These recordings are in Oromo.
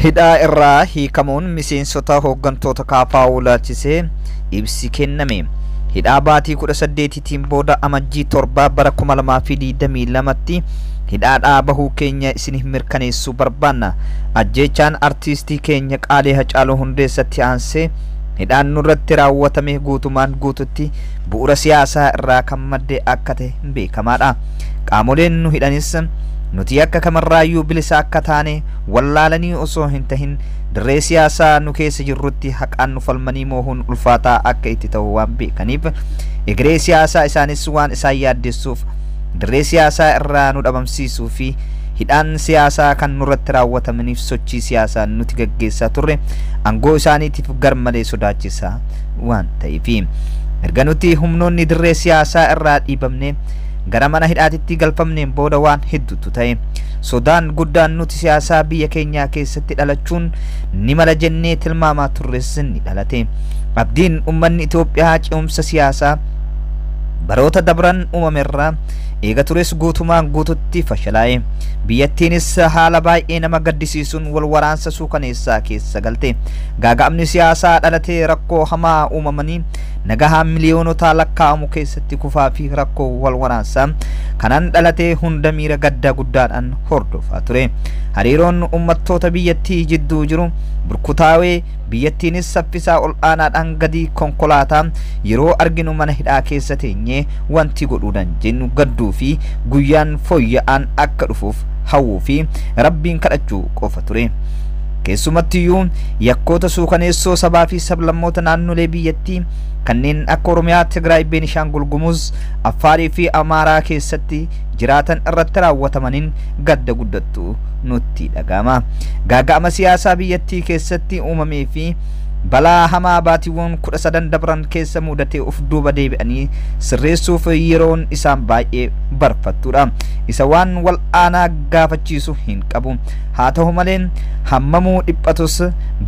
Hidhaa irraa hiikamuun miseensota hooggantoota KFO laalchisee ibsi kenname. Hidhaa baatii 18tiin booda amajjii 7 bara 2022tti hidhaadhaa bahuu keenya isiniif mirkaneessuu barbaanna. Ajjeechaan artistii keenya Qaalee Hacaaluu Hundeessatti aansee hidhaan nurratti raawwatame guutumaan guututti bu'uura siyaasaa irraa kan madde akka ta'e beekamaadha. Qaamoleen nu hidhanis nuti akka kamarraayyuu bilisa akka taane wallaalanii osoo hin tahin dirree siyaasaa nu keessa jirrutti haqaan nu falmanii moohuun ulfaataa akka itti ta'u waan beekaniif egeree siyaasaa isaanis waan isaan yaaddessuuf dirree siyaasaa irraa nu dhabamsiisuu fi hidhaan siyaasaa kan nurratti raawwatamaniif sochii siyaasaa nuti gaggeessaa turre aangoo isaaniitiif garmalee sodaachisaa waan ta'eef erga nuti humnoonni dirree siyaasaa irraa dhiibamne gara mana hidhaatitti galfamneen booda waan hedduutu ta'e. Sodaan guddaan nuti siyaasaa biyya keenyaa keessatti dhalachuun ni mala jennee tilmaamaa turres ni dhalate. Abdiin ummanni Itoophiyaa ce'umsa siyaasaa baroota dabran uumamerraa eega tures guutumaan guututti fashalaa'e. Biyyattiinis haala baay'ee nama gaddisiisuun wal waraansa suukaneessaa keessa galte. Gaaga'amni siyaasaa dhalatee rakkoo hamaa uumamanii nagahaa miliyoonota lakkaa'amu keessatti kufaa fi rakkoo wal waraansaa kanaan dhalatee hunda miira gaddaa guddaadhaan hordofaa ture. Hariiroon uummattoota biyyattii jidduu jiru burkutaawee biyyattiinis saffisaa ol aanaadhaan gadi konkolaataa yeroo arginu mana hidhaa keessa teenyee wanti godhuudhaan jennu gadduu fi guyyaan fooyya'aan akka dhufuuf hawwuu fi rabbiin kadhachuu qofa ture. Keessumattiyyuu yakkoota suukaneessoo sabaa fi sablammoota naannolee biyyattii kanneen akka Oromiyaa, Tigraay, Beenishaangul Gumuz, Affaarii fi Amaaraa keessatti jiraatan irratti raawwatamaniin gadda guddattu nutti dhagama. Gaaga'ama siyaasaa biyyattii keessatti uumamee fi balaa hamaa baatiiwwan 13 dabran keessa mudatee of duuba deebi'anii sirreessuuf yeroon isaan baay'ee barfattuudha. Isa waan wal aanaa gaafachiisu hin qabu. Haa ta'u malee hammamuu dhiphatus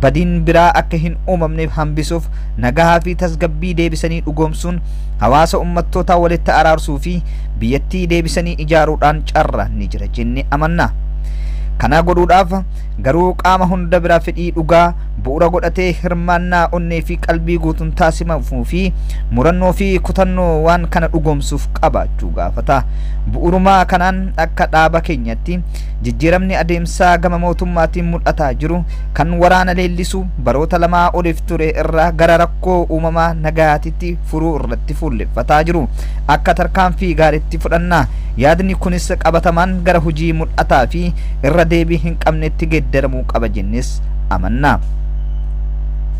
badiin biraa akka hin uumamneef hambisuuf nagahaa fi tasgabbii deebisanii dhugoomsuun hawaasa ummattootaa walitti araarsuu fi biyyattii deebisanii ijaaruudhaan carraa ni jira jennee amanna. Kana godhuudhaaf garuu qaama hunda biraa fedhii dhugaa bu'uura godhatee hirmaannaa onnee fi qalbii guutuun taasifamuu fi murannoo fi kutannoo waan kana dhugoomsuuf qabaachuu gaafata. Bu'uurumaa kanaan akka dhaaba keenyatti jijjiiramni adeemsaa gama mootummaatiin mul'ataa jiru kan waraana leellisu baroota lamaa oliif ture irraa gara rakkoo uumamaa nagaatitti furuu irratti fuulleffataa jiru. Akka tarkaanfii gaariitti fudhanna. Yaadni kunis qabatamaan gara hojii mul'ataa fi irra deebii hin qabnetti geeddaramuu qaba jennes amanna.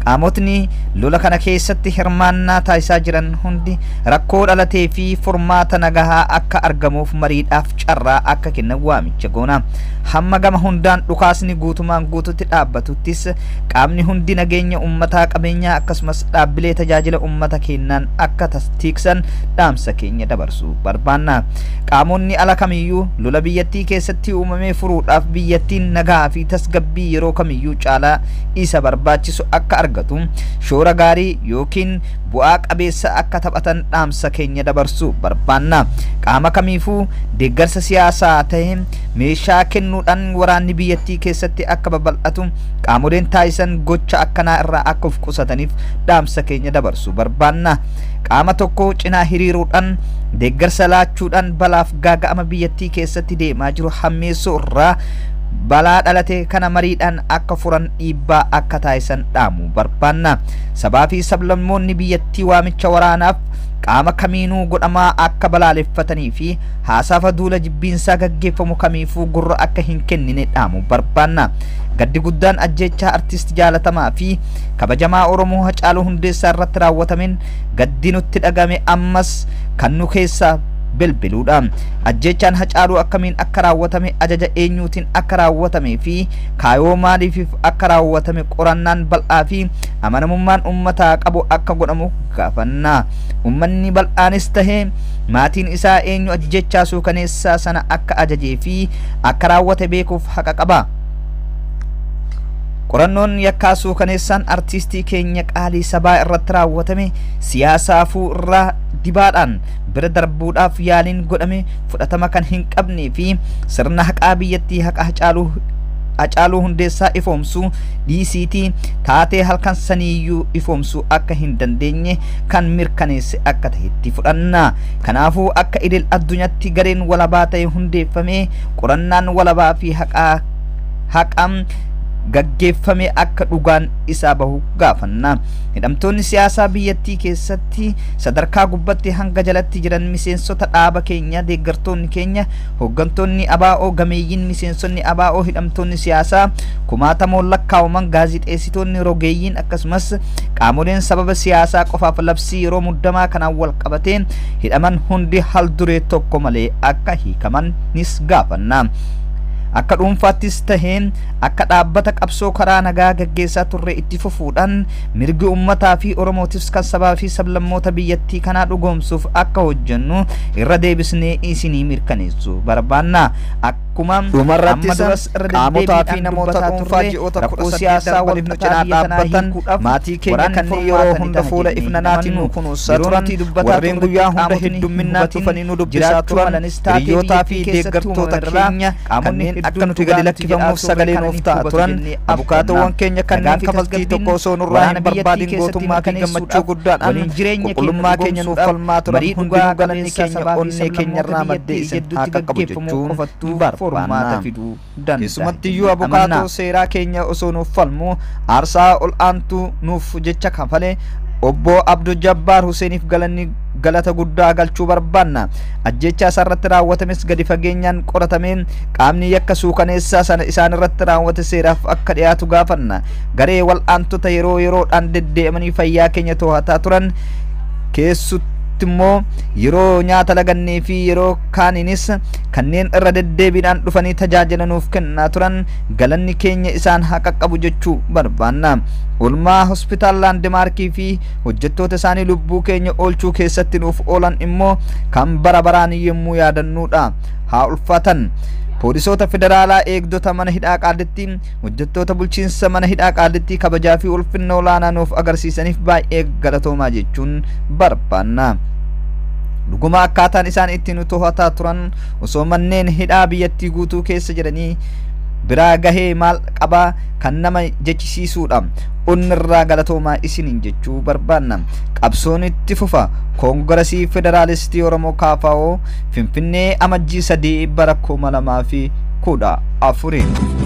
Qaamotni lola kana keessatti hirmaannaa taasisaa jiran hundi rakkoo dhalatee fi furmaata nagahaa akka argamuuf mariidhaaf carraa akka kennan waamicha goona. Hamma gama hundaan dhukaasni guutumaan guututti dhaabbatuttis qaamni hundi nageenya ummataa qabeenyaa akkasumas dhaabbilee tajaajila ummata kennaan akka tasdiiqsan dhaamsa keenya dabarsuu barbaanna. Qaamonni ala kamiyyuu lola biyyattii keessatti uumamee furuudhaaf biyyattiin nagaa fi tasgabbii yeroo kamiyyuu caalaa isa barbaachisu akka argatu shoora gaarii yookiin bu'aa qabeessa akka taphatan dhaamsa keenya dabarsuu barbaanna. Qaama kamiifuu deeggarsa siyaasaa ta'e meeshaa kennuudhaan waraanni biyyattii keessatti akka babal'atu qaamoleen taasisan gocha akkanaa irraa akka of qusataniif dhaamsa keenya dabarsuu barbaanna. Qaama tokko cinaa hiriiruudhaan deeggarsa laachuudhaan balaaf gaaga'ama biyyattii keessatti deemaa jiru hammeessuu irraa balaa dhalate kana mariidhaan akka furan dhiibbaa akka taasisan dhaamuu barbaanna. Sabaa fi sablammoonni biyyattii waamicha waraanaaf qaama kamiinuu godhamaa akka balaaleffatanii fi haasafa duula jibbiinsaa gaggeeffamu kamiifuu gurra akka hin kennine dhaamuu barbaanna. Gaddi guddaan ajjeechaa artiist jaalatamaa fi kabajamaa Oromoo Hacaaluu Hundeessaa irratti raawwatameen gaddi nutti dhagame ammas kan nu keessaa bilbiluudha. Ajjeechaan Hacaaluu akkamiin akka raawwatame, ajaja eenyuutiin akka raawwatame fi kaayoo maaliif akka raawwatame qorannaan bal'aa fi amanamummaan ummataa qabu akka godhamu gaafanna. Ummanni bal'aanis tahee maatiin isaa eenyu ajjeechaa suukaneessaa sana akka ajajee fi akka raawwate beekuuf haqa qaba. Qorannoon yakkaa suukaneessaan artistii keenya Qaalii Sabaa irratti raawwatame siyaasaafuu irraa dibaadhaan bira darbuudhaaf yaaliin godhame fudhatama kan hin qabnee fi sirna haqaa biyyattii haqa Hacaaluu Hacaaluu Hundeessaa ifoomsuu dhiisiitii taatee halkan saniiyyuu ifoomsuu akka hin dandeenye kan mirkaneesse akka ta'etti fudhanna. Kanaafuu akka idil addunyaatti gareen walabaa ta'e hundeeffamee qorannaan walabaa fi haqam gaggeeffame akka dhugaan isaa bahu gaafanna. Hidhamtoonni siyaasaa biyyattii keessatti sadarkaa gubbatti hanga jalatti jiran miseensota dhaaba keenya, deeggartoonni keenya, hooggantoonni ABO, gameeyyiin miseensonni ABO, hidhamtoonni siyaasaa kumaatamoon lakkaa'aman, gaazixeessitoonni, rogeeyyiin akkasumas qaamoleen sababa siyaasaa qofaaf labsii yeroo muddamaa kanaan wal qabatee hidhaman hundi hal duree tokko malee akka hiikamanis gaafanna. Akka dhuunfaattis taheen akka dhaabbata qabsoo karaa nagaa gaggeessaa turre itti fufuudhaan mirgi ummataa fi Oromootis kan sabaa fi sablammoota biyyattii kanaa dhugoomsuuf akka hojjennu irra deebisnee isinii mirkaneessu barbaanna. Akkuma dhumarrattis qaamotaa fi namoota dhuunfaa ji'oota 18 waliif nu cinaa dhaabbatan maatii keenya kanneen yeroo hunda fuula ifnanaatiin nu kunuunsaa turan, warreen guyyaa hunda heddumminaan dhufanii nu dubbisaa turan, hiriyootaa fi deeggartoota keenya kanneen akka nuti gadi lakkifamuuf sagalee nuuf ta'a turan, abukaatowwan keenya kanneen kafaltii tokko osoo nurraa hin barbaadin gootummaa fi gammachuu guddaadhaan qulqullummaa keenya nuuf falmaa turan hundinuu galanni keenya onnee keenyarraa maddee isin haa qaqqabu jechuun barbaanna. Keessumattiyyuu abukaatoo seeraa keenya osoo nuuf falmu aarsaa ol aantuu nuuf jecha kafale Obbo Abduu Jabbaar Huseeniif galata guddaa galchuu barbaanna. Ajjeechaa isarratti raawwatames gadi fageenyaan qoratameen qaamni yakka suukaneessaa sana isaan irratti raawwate seeraaf akka dhiyaatu gaafanna. Garee wal'aantota yeroodhaan deddeemanii fayyaa keenya to'ataa turan keessutti immoo yeroo nyaata lagannee fi yeroo kaaninis kanneen irra deddeebiidhaan dhufanii tajaajila nuuf kennaa turan galanni keenya isaan haa qaqqabu jechuu barbaanna. Oolmaa hospitaal Laandimaarkii fi hojjettoota isaanii lubbuu keenya oolchuu keessatti nuuf oolan immoo kan bara baraan yemmuu yaadannuudha. Haa ulfaatan. Poolisoota federaalaa eegdota mana hidhaa Qaallitti, hojjettoota bulchiinsa mana hidhaa Qaallitti kabajaa fi ulfinna olaanaa nuuf agarsiisaniif baay'ee galatoomaa jechuun barbaanna. Dhuguma akkaataan isaan ittiin nu to'ataa turan osoo manneen hidhaa biyyattii guutuu keessa jiranii biraa gahee maal qabaa kan nama jechisiisuudha. Onnirraa galatoomaa isiniin jechuu barbaanna. Qabsoon itti fufa. Koongirasii Federaalistii Oromoo KFO Finfinnee amajjii 3 bara 2014.